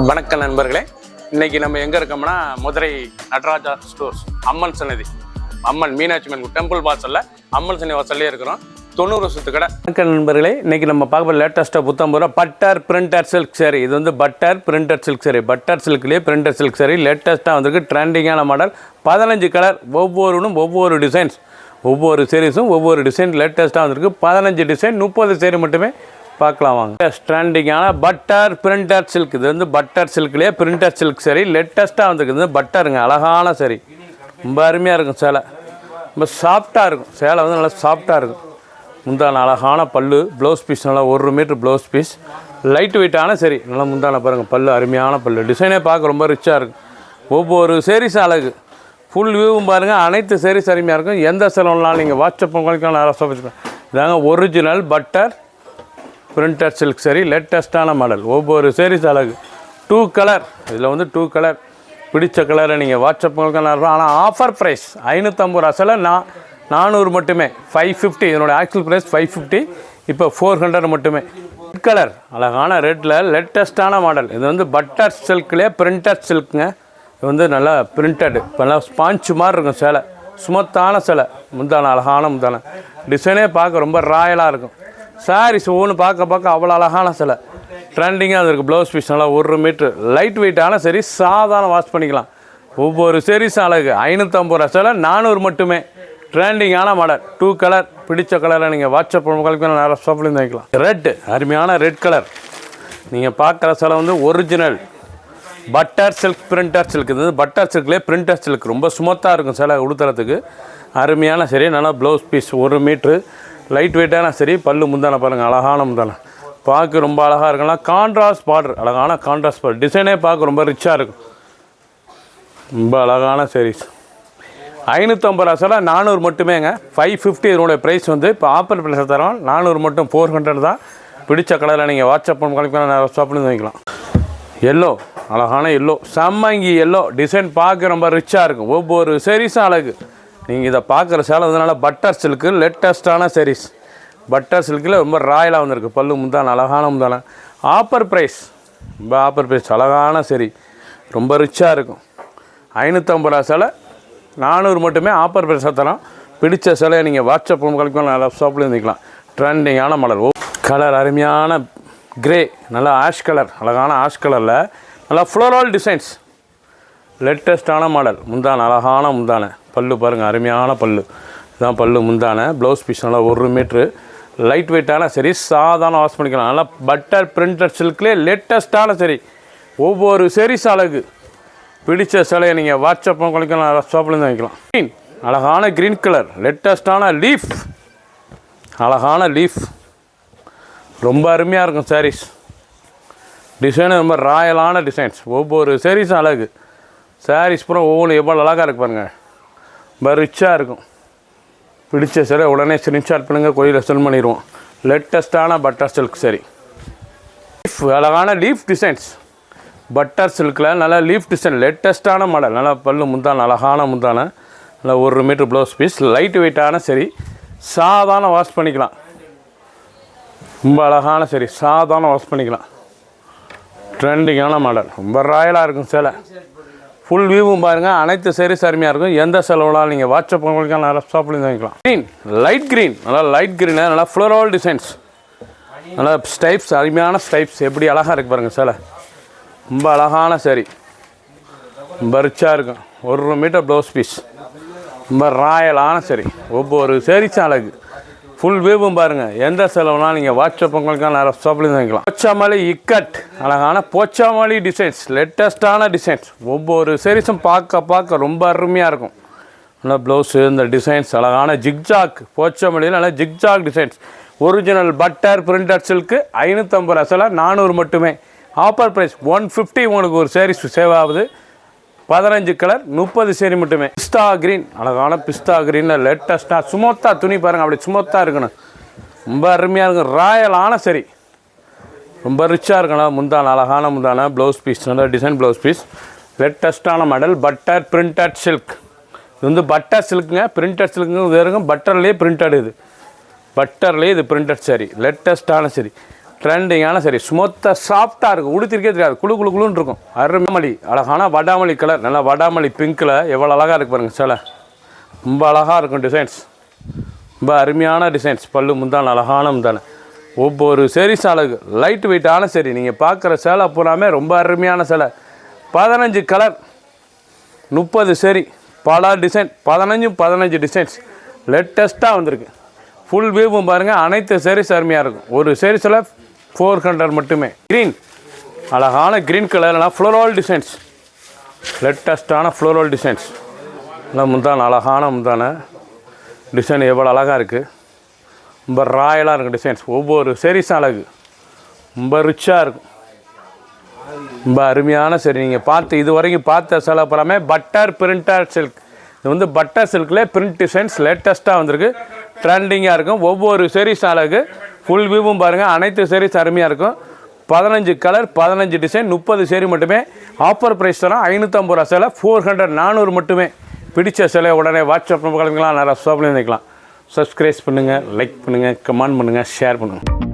வணக்கம் நண்பர்களே, இன்னைக்கு நம்ம எங்கே இருக்கோம்னா மதுரை நடராஜா ஸ்டோர்ஸ் அம்மன் சன்னதி, அம்மன் மீனாட்சி அம்மன் டெம்பிள் வாசலில் அம்மன் சன்னதி வாசல்லே இருக்கிறோம். 90 வருஷத்து கடை. வணக்கம் நண்பர்களே, இன்னைக்கு நம்ம பார்க்க லேட்டஸ்ட்டாக புத்தம்பூரா பட்டர் பிரிண்டர் சில்க் சாரி. இது வந்து butter printer silk sari, butter சில்க்லேயே பிரிண்டர் சில்க் சாரி லேட்டஸ்ட்டாக வந்திருக்கு. ட்ரெண்டிங்கான மாடல், 15 கலர், ஒவ்வொரு டிசைன்ஸ், ஒவ்வொரு சீரீஸும் ஒவ்வொரு டிசைன் லேட்டஸ்ட்டாக வந்திருக்கு. 15 டிசைன், 30 சேரி மட்டுமே பார்க்கலாம் வாங்க. ட்ரெண்டிங்கான பட்டர் பிரிண்டர் சில்க். இது வந்து பட்டர் சில்க்லேயே பிரிண்டர் சில்க் சரி லேட்டஸ்ட்டாக வந்துருக்குது. பட்டருங்க, அழகான சரி, ரொம்ப அருமையாக இருக்கும். சேலை ரொம்ப சாஃப்டாக இருக்கும். சேலை வந்து நல்லா சாஃப்டாக இருக்கும். முந்தான அழகான பல்லு, ப்ளவுஸ் பீஸ் நல்லா 1 மீட்டர் ப்ளவுஸ் பீஸ், லைட் வெயிட்டான சரி, நல்லா முந்தான பாருங்கள், பல்லு அருமையான பல்லு, டிசைனே பார்க்க ரொம்ப ரிச்சாக இருக்கும். ஒவ்வொரு சேரீஸும் அழகு, ஃபுல் வியூவும் பாருங்கள். அனைத்து சேரீஸ் அருமையாக இருக்கும். எந்த செலவுனாலும் நீங்கள் வாட்ஸ்அப் உங்களுக்கு நல்லா வச்சுக்கலாம். இதாங்க ஒரிஜினல் பட்டர் பிரிண்டர் சில்க் சரி லேட்டஸ்ட்டான மாடல். ஒவ்வொரு சேரீஸ் அழகு. 2 கலர், இதில் வந்து 2 கலர், பிடிச்ச கலரை நீங்கள் வாட்ஸ்அப் உங்களுக்கு நல்லா இருக்கும். ஆனால் ஆஃபர் ப்ரைஸ் 550 ரூபா. சில 400 மட்டுமே, 550. இதனோட ஆக்சுவல் ப்ரைஸ் 550, இப்போ 400 மட்டுமே. ரெட் கலர், அழகான ரெட்டில் லேட்டஸ்ட்டான மாடல். இது வந்து பட்டர் சில்க்லேயே பிரிண்டர் சில்க்குங்க. இது வந்து நல்லா பிரிண்டடு, நல்லா ஸ்பாஞ்சு மாதிரி இருக்கும். சேலை சுமத்தான சேலை, முந்தான அழகான முந்தான, டிசைனே பார்க்க ரொம்ப ராயலாக இருக்கும். சாரீஸ் ஒவ்வொன்று பார்க்க அவ்வளோ அழகான சிலை, ட்ரெண்டிங்காக அது இருக்குது. ப்ளவுஸ் பீஸ் நல்லா 1 மீட்ரு, லைட் வெயிட்டான சரி, சாதாரண வாஷ் பண்ணிக்கலாம். ஒவ்வொரு சீரீஸும் அழகு. 550 ரூபா. சில 400 மட்டுமே. ட்ரெண்டிங்கான மாடல், 2 கலர், பிடிச்ச கலரில் நீங்கள் வாட்ஸ்அப் உங்களுக்கு நிறைய ஷாப்லேருந்து வைக்கலாம். ரெட்டு, அருமையான ரெட் கலர். நீங்கள் பார்க்குற சிலை வந்து original butter silk printer silk. இது வந்து பட்டர் சில்க்லேயே பிரிண்டர் சில்க், ரொம்ப சுமத்தாக இருக்கும் சிலை உடுத்துறதுக்கு. அருமையான சரி, நல்லா ப்ளவுஸ் பீஸ் 1 மீட்ரு, லைட் வெயிட்டான சரி, பல்லு முந்தான பாருங்கள், அழகான முந்தான, பார்க்க ரொம்ப அழகாக இருக்கலாம். கான்ட்ராஸ்ட் பார்டர், அழகான கான்ட்ராஸ்ட் பார்டர், டிசைனே பார்க்க ரொம்ப ரிச்சாக இருக்கும். ரொம்ப அழகான சாரீஸ். 550 ரூபா. சில 400 மட்டுமேங்க. 550 இதனுடைய ப்ரைஸ் வந்து இப்போ ஆஃபர் ப்ரைஸ் தரோம். 400 மட்டும், 400 தான். பிடிச்ச கலரில் நீங்கள் வாட்ஸ்அப் கலெக்ட் ஷாப்லேருந்து வாங்கிக்கலாம். எல்லோ, அழகான எல்லோ, செம்மங்கி எல்லோ, டிசைன் பார்க்க ரொம்ப ரிச்சாக இருக்கும். ஒவ்வொரு சாரீஸும் அழகு. நீங்கள் இதை பார்க்குற சேலை வந்து பட்டர் சில்க்கு லேட்டஸ்ட்டான சாரீஸ். பட்டர் சில்கில் ரொம்ப ராயலாக வந்திருக்கு. பல்லு முந்தான அழகான முந்தான, ஆஃபர் ப்ரைஸ், ரொம்ப ஆஃபர் ப்ரைஸ், அழகான சரி, ரொம்ப ரிச்சாக இருக்கும். 550 ரூபா. சேலை 400 மட்டுமே. ஆஃபர் ப்ரைஸாக தரோம். பிடிச்ச சேலையை நீங்கள் வாட்ஸ்அப் கலெக்ட் நல்லா ஷாப்பில் இருந்துக்கலாம். ட்ரெண்டிங்கான மாடல். கலர் அருமையான கிரே, நல்லா ஆஷ் கலர், அழகான ஆஷ் கலரில் நல்லா ஃப்ளோரல் டிசைன்ஸ், லேட்டஸ்ட்டான மாடல். முந்தான அழகான முந்தான, பல்லு பாருங்கள், அருமையான பல்லு, இதுதான் பல்லு முந்தான. ப்ளவுஸ் பீஸ் நல்லா 1 மீட்ரு, லைட் வெயிட்டான சரி, சாதாரண வாஷ் பண்ணிக்கலாம். நல்லா பட்டர் பிரிண்டர் சில்க்லேயே லேட்டஸ்ட்டான சரி, ஒவ்வொரு சீரீஸ் அழகு. பிடிச்ச சிலையை நீங்கள் வாட்ஸ்அப் குளிக்கலாம், ஷாப்லேருந்து வாங்கிக்கலாம். க்ரீன், அழகான க்ரீன் கலர், லேட்டஸ்ட்டான லீஃப், அழகான லீஃப், ரொம்ப அருமையாக இருக்கும் சாரீஸ். டிசைனு ரொம்ப ராயலான டிசைன்ஸ். ஒவ்வொரு சாரீஸும் அழகு. சாரீஸ் பூரா ஒவ்வொன்று எவ்வளோ அழகாக இருக்கு பாருங்கள், ரொம்ப ரிச்சாக இருக்கும். பிடிச்ச சரி உடனே ஸ்க்ரீன்ஷாட் பண்ணுங்கள், கோயிலில் சென்ட் பண்ணிடுவோம். லேட்டஸ்ட்டான பட்டர் சில்க் சரி, லீஃப், அழகான லீஃப் டிசைன்ஸ். பட்டர் சில்கில் நல்லா லீஃப் டிசைன், லேட்டஸ்ட்டான மாடல். நல்லா பல்லு முந்தான அழகான முந்தான, நல்லா 1 மீட்டர் ப்ளவுஸ் பீஸ், லைட் வெயிட்டான சரி, சாதாரண வாஷ் பண்ணிக்கலாம். ரொம்ப அழகான சரி, சாதாரண வாஷ் பண்ணிக்கலாம். ட்ரெண்டிங்கான மாடல், ரொம்ப ராயலாக இருக்கும் சேலை. ஃபுல் வியூவும் பாருங்கள். அனைத்து சாரீஸ் அருமையாக இருக்கும். எந்த செலவுலாம் நீங்கள் வாட்ஸ்அப் உங்களுக்கு நல்லா ஷாப்லேருந்து வாங்கிக்கலாம். க்ரீன், லைட் க்ரீன், நல்லா லைட் க்ரீனு, நல்லா ஃப்ளோரல் டிசைன்ஸ், நல்லா ஸ்டைப்ஸ், அருமையான ஸ்டைப்ஸ், எப்படி அழகாக இருக்குது பாருங்கள் சேலை. ரொம்ப அழகான சாரி, ரொம்ப ரிச்சாக இருக்கும். 1 மீட்டர் ப்ளவுஸ் பீஸ், ரொம்ப ராயலான சரி, ஒவ்வொரு சாரீஸும் அழகு. ஃபுல் வியூவும் பாருங்கள். எந்த செலவுனா நீங்கள் வாட்ஸ்அப் உங்களுக்கு நிறைய ஷாப்லேருந்து வாங்கிக்கலாம். போச்சாமலி இக்கட், அழகான போச்சாமலி டிசைன்ஸ், லேட்டஸ்ட்டான டிசைன்ஸ். ஒவ்வொரு சாரீஸும் பார்க்க ரொம்ப அருமையாக இருக்கும். நல்லா ப்ளவுஸு, இந்த டிசைன்ஸ், அழகான ஜிக்ஜாக், போச்சாமலியில் நல்லா zigzag designs. Original butter printer silk. 550 ரூபா. சில 400 மட்டுமே. Offer price 150. உங்களுக்கு ஒரு சாரீஸ் சேவ் ஆகுது. 15 கலர், 30 சேரி மட்டுமே. பிஸ்தா க்ரீன், அழகான பிஸ்தா க்ரீனில் லேட்டஸ்ட்டாக சுமத்தா துணி பாருங்கள், அப்படி சுமத்தாக இருக்கணும். ரொம்ப அருமையாக இருக்கும். ராயலான சரி, ரொம்ப ரிச்சாக இருக்கணும். முந்தான அழகான முந்தான, ப்ளவுஸ் பீஸ் நல்லா டிசைன் ப்ளவுஸ் பீஸ், லேட்டஸ்ட்டான மாடல். Butter printed silk. இது வந்து பட்டர் சில்க்குங்க, பிரிண்டட் சில்க்குங்க. இது இருக்கும் பட்டர்லேயே பிரிண்டட். இது பட்டர்லேயே இது பிரிண்டட் சரி, லேட்டஸ்ட்டான சரி. ட்ரெண்டிங்கான சரி ஸ்மூத்தாக சாஃப்டாக இருக்கும், உடுத்திருக்கே தெரியாது, குழு குழு குழுன்னு இருக்கும். அருமைமலி அழகான வடாமல்லி கலர், நல்லா வடாமல்லி பிங்க்கில் எவ்வளோ அழகாக இருக்குது பாருங்கள். சில ரொம்ப அழகாக இருக்கும் டிசைன்ஸ், ரொம்ப அருமையான டிசைன்ஸ். பல்லு முந்தான அழகான முந்தான, ஒவ்வொரு சேரீஸ் அழகு, லைட் வெயிட்டான சரி. நீங்கள் பார்க்குற சேலை பூராமே ரொம்ப அருமையான சேலை. 15 கலர் 30 சேரீ, பல டிசைன், 15 டிசைன்ஸ் லேட்டஸ்ட்டாக வந்திருக்கு. ஃபுல் வியூவும் பாருங்கள், அனைத்து சேரீஸ் அருமையாக இருக்கும். ஒரு சேரீஸில் 400 மட்டுமே. க்ரீன் அழகான க்ரீன் கலர்லாம் ஃப்ளோரல் டிசைன்ஸ், லேட்டஸ்ட்டான ஃப்ளோரல் டிசைன்ஸ். நல்லா முந்தான அழகான முந்தான டிசைன் எவ்வளோ அழகாக இருக்குது, ரொம்ப ராயலாக இருக்கும் டிசைன்ஸ். ஒவ்வொரு சேரீஸும் அழகு, ரொம்ப ரிச்சாக இருக்கும், ரொம்ப அருமையான சரி. நீங்கள் பார்த்து இது வரைக்கும் பார்த்த சேலை பூராமே பட்டர் பிரிண்டர் சில்க். இது வந்து பட்டர் சில்கில் பிரிண்ட் டிசைன்ஸ் லேட்டஸ்ட்டாக வந்திருக்கு, ட்ரெண்டிங்காக இருக்கும். ஒவ்வொரு சேரீஸ் அழகு, ஃபுல் வியூவும் பாருங்கள், அனைத்து சேரீஸ் அருமையாக இருக்கும். 15 கலர் 15 டிசைன் 30 சேரீ மட்டுமே. ஆஃபர் ப்ரைஸ் தரோம் 550 ரூபா சேலை, 400 400 மட்டுமே. பிடிச்ச சேலை உடனே வாட்ஸ்அப் கிளம்பிக்கலாம், நிறையா ஷாப்லேயும் நினைக்கலாம். சப்ஸ்கிரைப் பண்ணுங்கள், லைக் பண்ணுங்கள், கமெண்ட் பண்ணுங்கள், ஷேர் பண்ணுங்கள்.